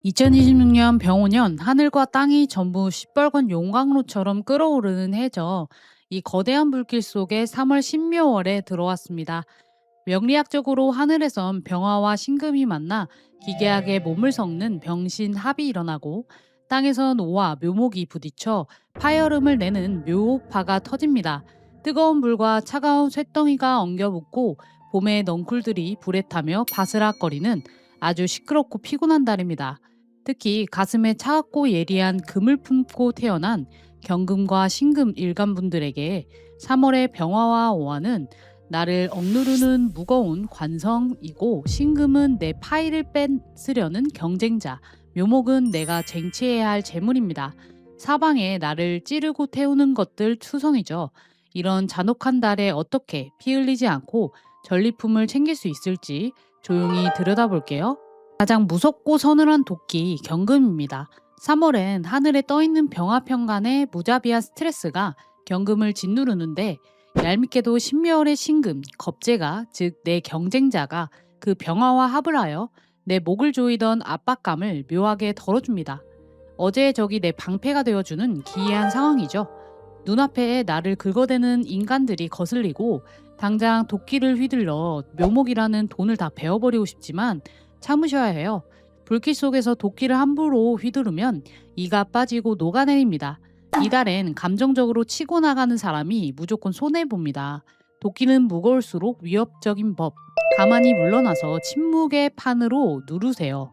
2026년 병오년 하늘과 땅이 전부 시뻘건 용광로처럼 끓어오르는 해죠. 이 거대한 불길 속에 3월 신묘월에 들어왔습니다. 명리학적으로 하늘에선 병화와 신금이 만나 기괴하게 몸을 섞는 병신합이 일어나고 땅에선 오와 묘목이 부딪혀 파열음을 내는 묘파가 터집니다. 뜨거운 불과 차가운 쇳덩이가 엉겨붙고 봄의 넝쿨들이 불에 타며 바스락거리는 아주 시끄럽고 피곤한 달입니다. 특히 가슴에 차갑고 예리한 금을 품고 태어난 경금과 신금 일간분들에게 3월의 병화와 오화는 나를 억누르는 무거운 관성이고, 신금은 내 파일을 뺏으려는 경쟁자, 묘목은 내가 쟁취해야 할 재물입니다. 사방에 나를 찌르고 태우는 것들 투성이죠. 이런 잔혹한 달에 어떻게 피 흘리지 않고 전리품을 챙길 수 있을지 조용히 들여다볼게요. 가장 무섭고 서늘한 도끼 경금입니다. 3월엔 하늘에 떠있는 병화편간의 무자비한 스트레스가 경금을 짓누르는데, 얄밉게도 신묘월의 신금, 겁재가, 즉 내 경쟁자가 그 병화와 합을 하여 내 목을 조이던 압박감을 묘하게 덜어줍니다. 어제의 적이 내 방패가 되어주는 기이한 상황이죠. 눈앞에 나를 긁어대는 인간들이 거슬리고 당장 도끼를 휘둘러 묘목이라는 돈을 다 베어버리고 싶지만 참으셔야 해요. 불길 속에서 도끼를 함부로 휘두르면 이가 빠지고 녹아내립니다. 이달엔 감정적으로 치고 나가는 사람이 무조건 손해봅니다. 도끼는 무거울수록 위협적인 법. 가만히 물러나서 침묵의 판으로 누르세요.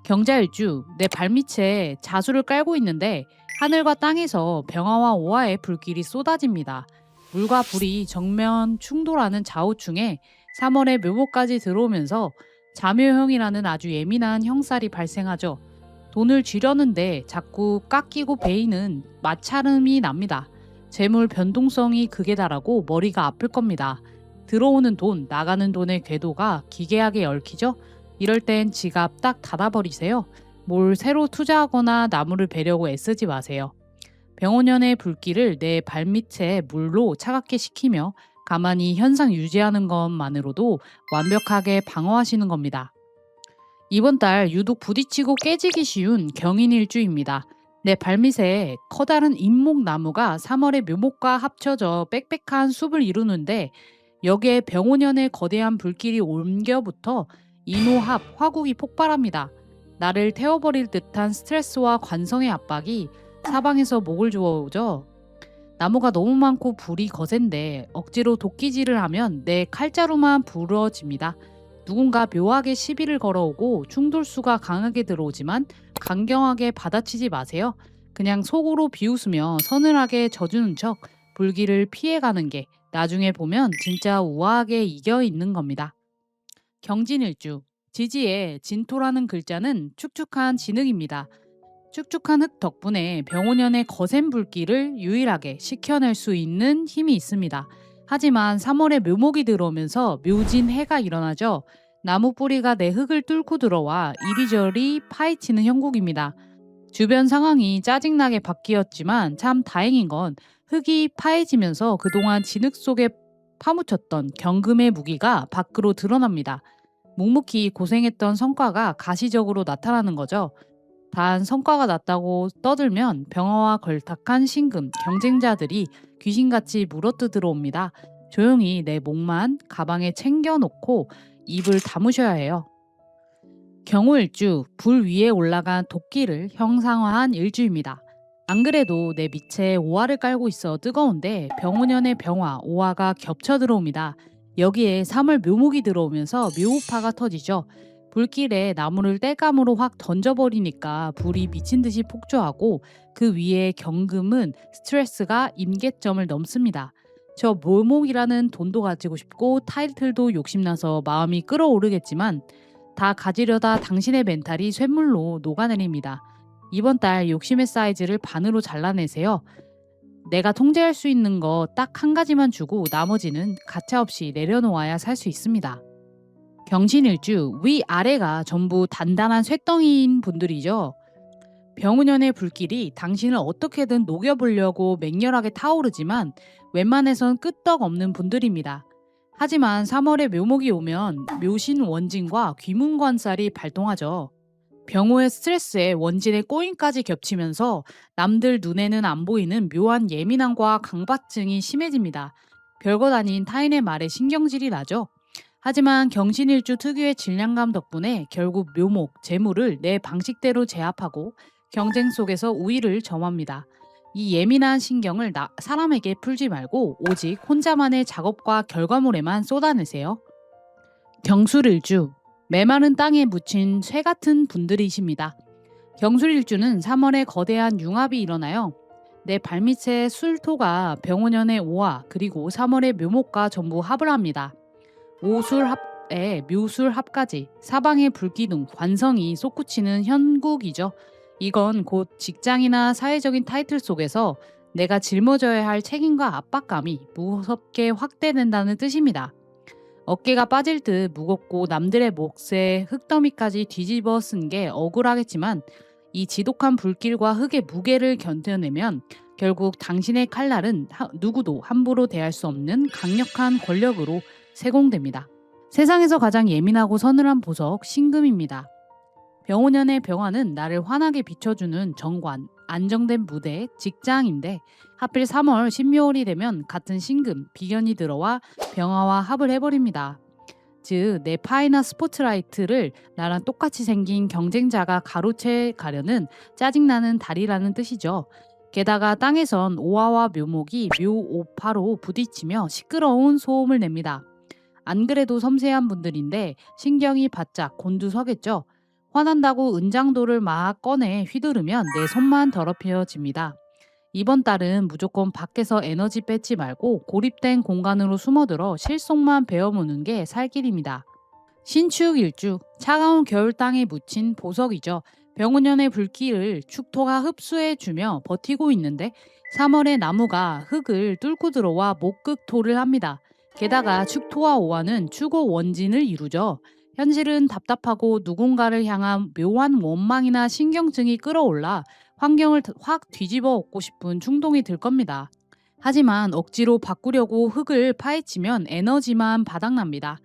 경자일주, 내 발밑에 자수를 깔고 있는데 하늘과 땅에서 병화와 오화의 불길이 쏟아집니다. 물과 불이 정면 충돌하는 좌우충에 3월의 묘목까지 들어오면서 자묘형이라는 아주 예민한 형살이 발생하죠. 돈을 쥐려는데 자꾸 깎이고 베이는 마찰음이 납니다. 재물 변동성이 극에 달하고 머리가 아플 겁니다. 들어오는 돈, 나가는 돈의 궤도가 기괴하게 얽히죠. 이럴 땐 지갑 딱 닫아버리세요. 뭘 새로 투자하거나 나무를 베려고 애쓰지 마세요. 병원연의 불길을 내 발밑에 물로 차갑게 식히며 가만히 현상 유지하는 것만으로도 완벽하게 방어하시는 겁니다. 이번 달 유독 부딪히고 깨지기 쉬운 경인일주입니다. 내 발밑에 커다란 인목나무가 3월의 묘목과 합쳐져 빽빽한 숲을 이루는데, 여기에 병오년의 거대한 불길이 옮겨붙어 인호합, 화국이 폭발합니다. 나를 태워버릴 듯한 스트레스와 관성의 압박이 사방에서 목을 조아오죠. 나무가 너무 많고 불이 거센데 억지로 도끼질을 하면 내 칼자루만 부러집니다. 누군가 묘하게 시비를 걸어오고 충돌수가 강하게 들어오지만 강경하게 받아치지 마세요. 그냥 속으로 비웃으며 서늘하게 져주는 척 불길을 피해가는 게 나중에 보면 진짜 우아하게 이겨 있는 겁니다. 경진일주, 지지에 진토라는 글자는 축축한 진흙입니다. 축축한 흙 덕분에 병오년의 거센 불길을 유일하게 식혀낼 수 있는 힘이 있습니다. 하지만 3월에 묘목이 들어오면서 묘진 해가 일어나죠. 나무 뿌리가 내 흙을 뚫고 들어와 이리저리 파헤치는 형국입니다. 주변 상황이 짜증나게 바뀌었지만 참 다행인 건 흙이 파해지면서 그동안 진흙 속에 파묻혔던 경금의 무기가 밖으로 드러납니다. 묵묵히 고생했던 성과가 가시적으로 나타나는 거죠. 단 성과가 났다고 떠들면 병화와 걸탁한 신금, 경쟁자들이 귀신같이 물어뜯으러 옵니다. 조용히 내 목만 가방에 챙겨놓고 입을 다무셔야 해요. 경우일주, 불 위에 올라간 도끼를 형상화한 일주입니다. 안 그래도 내 밑에 오화를 깔고 있어 뜨거운데 병우년의 병화, 오화가 겹쳐 들어옵니다. 여기에 3월 묘목이 들어오면서 묘우파가 터지죠. 불길에 나무를 땔감으로 확 던져버리니까 불이 미친 듯이 폭주하고 그 위에 경금은 스트레스가 임계점을 넘습니다. 저 묘목이라는 돈도 가지고 싶고 타이틀도 욕심나서 마음이 끓어오르겠지만 다 가지려다 당신의 멘탈이 쇳물로 녹아내립니다. 이번 달 욕심의 사이즈를 반으로 잘라내세요. 내가 통제할 수 있는 거 딱 한 가지만 주고 나머지는 가차없이 내려놓아야 살 수 있습니다. 경신일주, 위아래가 전부 단단한 쇳덩이인 분들이죠. 병은연의 불길이 당신을 어떻게든 녹여보려고 맹렬하게 타오르지만 웬만해선 끄떡 없는 분들입니다. 하지만 3월에 묘목이 오면 묘신 원진과 귀문관살이 발동하죠. 병호의 스트레스에 원진의 꼬임까지 겹치면서 남들 눈에는 안 보이는 묘한 예민함과 강박증이 심해집니다. 별것 아닌 타인의 말에 신경질이 나죠. 하지만 경신일주 특유의 질량감 덕분에 결국 묘목, 재물을 내 방식대로 제압하고 경쟁 속에서 우위를 점합니다. 이 예민한 신경을 사람에게 풀지 말고 오직 혼자만의 작업과 결과물에만 쏟아내세요. 경술일주, 메마른 땅에 묻힌 쇠 같은 분들이십니다. 경술일주는 3월에 거대한 융합이 일어나요. 내 발밑에 술토가 병원연의 오화 그리고 3월의 묘목과 전부 합을 합니다. 오술합에 묘술합까지 사방의 불기둥, 관성이 솟구치는 현국이죠. 이건 곧 직장이나 사회적인 타이틀 속에서 내가 짊어져야 할 책임과 압박감이 무섭게 확대된다는 뜻입니다. 어깨가 빠질 듯 무겁고 남들의 몫에 흙더미까지 뒤집어 쓴 게 억울하겠지만 이 지독한 불길과 흙의 무게를 견뎌내면 결국 당신의 칼날은 누구도 함부로 대할 수 없는 강력한 권력으로 세공됩니다. 세상에서 가장 예민하고 서늘한 보석 신금입니다. 병호년의 병화는 나를 환하게 비춰주는 정관, 안정된 무대, 직장인데 하필 3월 신묘월이 되면 같은 신금, 비견이 들어와 병화와 합을 해버립니다. 즉, 내 파이나 스포트라이트를 나랑 똑같이 생긴 경쟁자가 가로채 가려는 짜증나는 달이라는 뜻이죠. 게다가 땅에선 오화와 묘목이 묘오파로 부딪히며 시끄러운 소음을 냅니다. 안 그래도 섬세한 분들인데 신경이 바짝 곤두서겠죠. 화난다고 은장도를 막 꺼내 휘두르면 내 손만 더럽혀집니다. 이번 달은 무조건 밖에서 에너지 뺏지 말고 고립된 공간으로 숨어들어 실속만 배워무는 게 살 길입니다. 신축일주, 차가운 겨울 땅에 묻힌 보석이죠. 병원연의 불길을 축토가 흡수해주며 버티고 있는데 3월에 나무가 흙을 뚫고 들어와 목극토를 합니다. 게다가 축토와 오화는 축오 원진을 이루죠. 현실은 답답하고 누군가를 향한 묘한 원망이나 신경증이 끌어올라 환경을 확 뒤집어 엎고 싶은 충동이 들 겁니다. 하지만 억지로 바꾸려고 흙을 파헤치면 에너지만 바닥납니다.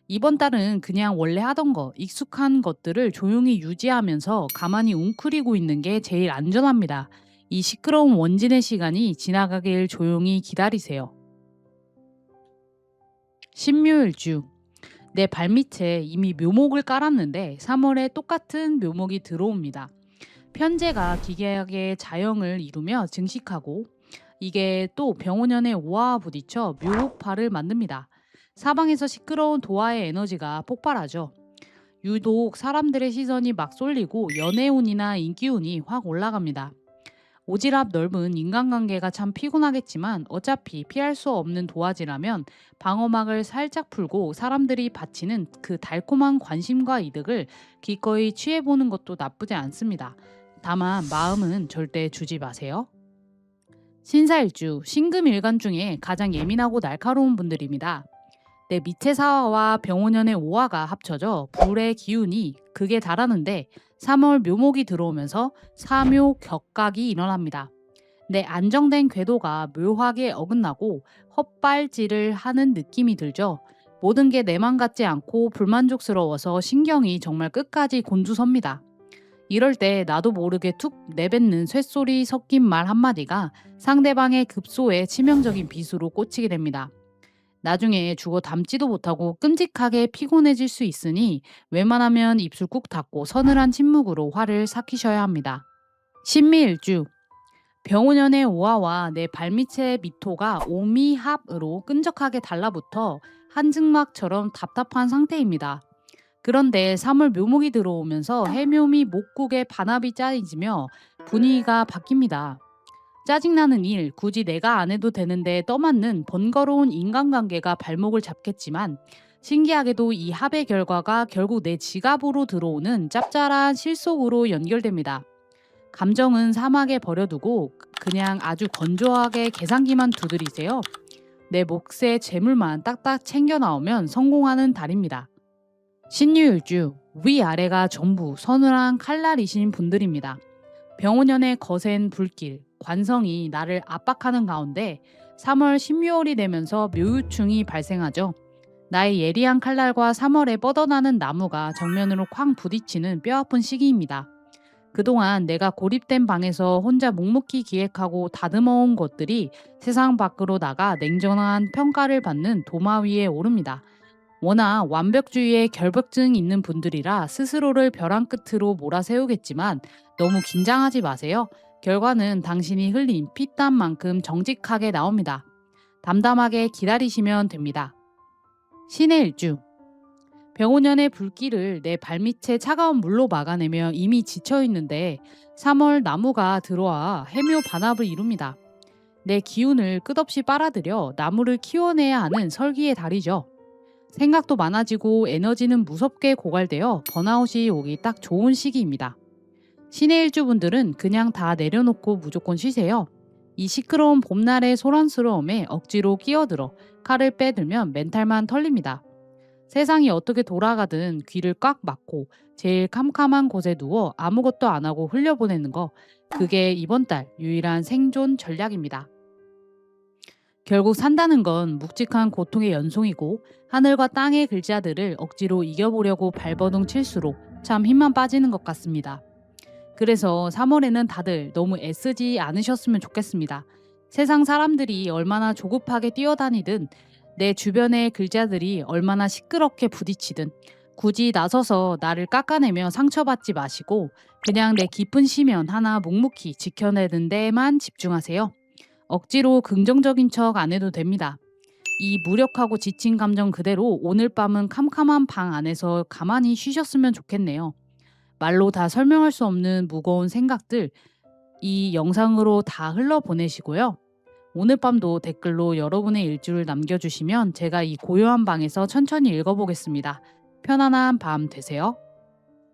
이번 달은 그냥 원래 하던 거, 익숙한 것들을 조용히 유지하면서 가만히 웅크리고 있는 게 제일 안전합니다. 이 시끄러운 원진의 시간이 지나가길 조용히 기다리세요. 신묘일주, 내 발밑에 이미 묘목을 깔았는데 3월에 똑같은 묘목이 들어옵니다. 편제가 기계학의 자형을 이루며 증식하고 이게 또 병호년의 오화와 부딪혀 묘파를 만듭니다. 사방에서 시끄러운 도화의 에너지가 폭발하죠. 유독 사람들의 시선이 막 쏠리고 연애운이나 인기운이 확 올라갑니다. 오지랖 넓은 인간관계가 참 피곤하겠지만 어차피 피할 수 없는 도화지라면 방어막을 살짝 풀고 사람들이 바치는 그 달콤한 관심과 이득을 기꺼이 취해보는 것도 나쁘지 않습니다. 다만 마음은 절대 주지 마세요. 신사일주, 신금일간 중에 가장 예민하고 날카로운 분들입니다. 내 밑의 사화와 병호년의 오화가 합쳐져 불의 기운이 극에 달하는데 3월 묘목이 들어오면서 사묘 격각이 일어납니다. 내 안정된 궤도가 묘하게 어긋나고 헛발질을 하는 느낌이 들죠. 모든 게 내 맘 같지 않고 불만족스러워서 신경이 정말 끝까지 곤두섭니다. 이럴 때 나도 모르게 툭 내뱉는 쇳소리 섞인 말 한마디가 상대방의 급소에 치명적인 비수로 꽂히게 됩니다. 나중에 죽어 담지도 못하고 끔찍하게 피곤해질 수 있으니 웬만하면 입술 꾹 닫고 서늘한 침묵으로 화를 삭히셔야 합니다. 신미일주, 병호년의 오화와 내 발밑의 미토가 오미합으로 끈적하게 달라붙어 한증막처럼 답답한 상태입니다. 그런데 3월 묘목이 들어오면서 해묘미 목국의 반합이 짜여지며 분위기가 바뀝니다. 짜증나는 일, 굳이 내가 안 해도 되는데 떠맡는 번거로운 인간관계가 발목을 잡겠지만 신기하게도 이 합의 결과가 결국 내 지갑으로 들어오는 짭짤한 실속으로 연결됩니다. 감정은 사막에 버려두고 그냥 아주 건조하게 계산기만 두드리세요. 내 몫의 재물만 딱딱 챙겨 나오면 성공하는 달입니다. 신유일주, 위아래가 전부 서늘한 칼날이신 분들입니다. 병호년의 거센 불길, 관성이 나를 압박하는 가운데 3월 신묘월이 되면서 묘유충이 발생하죠. 나의 예리한 칼날과 3월에 뻗어나는 나무가 정면으로 쾅 부딪히는 뼈아픈 시기입니다. 그동안 내가 고립된 방에서 혼자 묵묵히 기획하고 다듬어온 것들이 세상 밖으로 나가 냉정한 평가를 받는 도마 위에 오릅니다. 워낙 완벽주의에 결벽증 있는 분들이라 스스로를 벼랑 끝으로 몰아세우겠지만 너무 긴장하지 마세요. 결과는 당신이 흘린 피땀만큼 정직하게 나옵니다. 담담하게 기다리시면 됩니다. 신의 일주. 병오년의 불길을 내 발밑에 차가운 물로 막아내며 이미 지쳐 있는데 3월 나무가 들어와 해묘 반합을 이룹니다. 내 기운을 끝없이 빨아들여 나무를 키워내야 하는 설기의 달이죠. 생각도 많아지고 에너지는 무섭게 고갈되어 번아웃이 오기 딱 좋은 시기입니다. 신의 일주분들은 그냥 다 내려놓고 무조건 쉬세요. 이 시끄러운 봄날의 소란스러움에 억지로 끼어들어 칼을 빼들면 멘탈만 털립니다. 세상이 어떻게 돌아가든 귀를 꽉 막고 제일 캄캄한 곳에 누워 아무것도 안 하고 흘려보내는 거, 그게 이번 달 유일한 생존 전략입니다. 결국 산다는 건 묵직한 고통의 연속이고 하늘과 땅의 글자들을 억지로 이겨보려고 발버둥 칠수록 참 힘만 빠지는 것 같습니다. 그래서 3월에는 다들 너무 애쓰지 않으셨으면 좋겠습니다. 세상 사람들이 얼마나 조급하게 뛰어다니든 내 주변의 글자들이 얼마나 시끄럽게 부딪히든 굳이 나서서 나를 깎아내며 상처받지 마시고 그냥 내 깊은 시면 하나 묵묵히 지켜내는 데에만 집중하세요. 억지로 긍정적인 척 안 해도 됩니다. 이 무력하고 지친 감정 그대로 오늘 밤은 캄캄한 방 안에서 가만히 쉬셨으면 좋겠네요. 말로 다 설명할 수 없는 무거운 생각들 이 영상으로 다 흘러보내시고요. 오늘 밤도 댓글로 여러분의 일주를 남겨주시면 제가 이 고요한 방에서 천천히 읽어보겠습니다. 편안한 밤 되세요.